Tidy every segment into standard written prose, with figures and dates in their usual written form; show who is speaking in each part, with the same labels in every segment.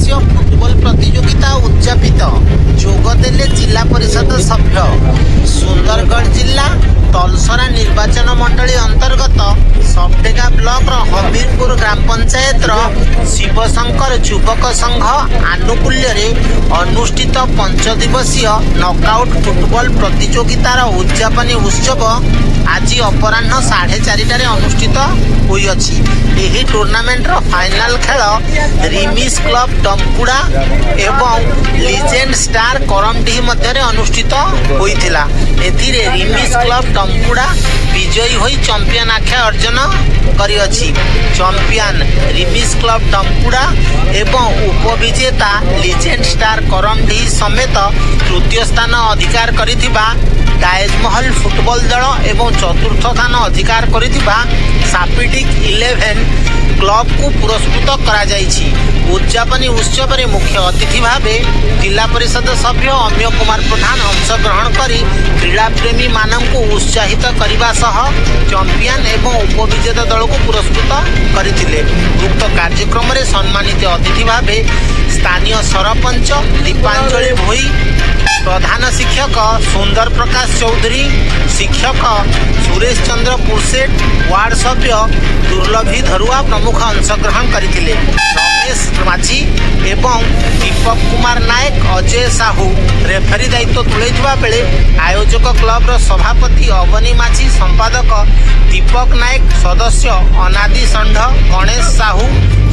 Speaker 1: दिवसीय फुटबॉल प्रतियोगिता उद्यापित जोगदेले जिला परिषद सभ्य सुंदरगढ़ जिला तलसरा निर्वाचन मंडली अंतर्गत सपटेगा ब्लॉक हमीरपुर ग्राम पंचायत शिवशंकर युवक संघ आनुकूल्य अनुष्ठित 5 दिवसीय नॉकआउट फुटबॉल प्रतियोगितार उद्यापनी उत्सव आज अपराह्न 4:30 अनुष्ठित होइअछि। एही टूर्नामेंट फाइनल खेल रिमिस क्लब टंकुड़ा एवं लीजेंड स्टार करमडीह मध्य अनुष्ठित होइथिला। एथिरे रिमिस क्लब टंकुड़ा विजयी होई चैंपियन आख्या अर्जन करिअछि। चैंपियन रिमिस क्लब टंकुड़ा एवं उपविजेता लीजेंड स्टार करमडीह समेत तृतीय स्थान अधिकार करिथिबा डायजमहल फुटबॉल दल एवं चतुर्थ स्थान अधिकार करिथिबा सापिटिक 11 क्लब को पुरस्कृत करा जाइछि। उद्यापनी उत्सव में मुख्य अतिथि भावे जिला परिषद सभ्य अम्य कुमार प्रधान अंशग्रहण करी क्रीड़ा प्रेमी मानक उत्साहित करने सह चैंपियन एवं उपविजेता दल को पुरस्कृत करथिले। उक्त कार्यक्रम में सम्मानित अतिथि भावे स्थानीय सरपंच दीपांजलि भोई, प्रधान शिक्षक सुंदर प्रकाश चौधरी, शिक्षक सुरेश चंद्र पुरसेट, वार्ड सभ्य दुर्लभी धरुआ प्रमुख अंशग्रहण करथिले। रमेश माझी एवं दीपक कुमार नायक, अजय साहू रेफरी दायित्व तुलैथिबा बेले आयोजक क्लब सभापति अवनी माझी, संपादक दीपक नायक, सदस्य अनादि षंढ, गणेश साहू,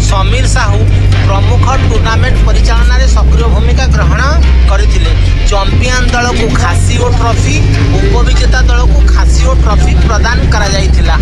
Speaker 1: समीर साहू प्रमुख टूर्नामेंट परिचालन में सक्रिय भूमिका ग्रहण करथिले। चैंपियन दल को खासी और ट्रॉफी, उपविजेता दल को खासी और ट्रॉफी प्रदान करा जाइथिला।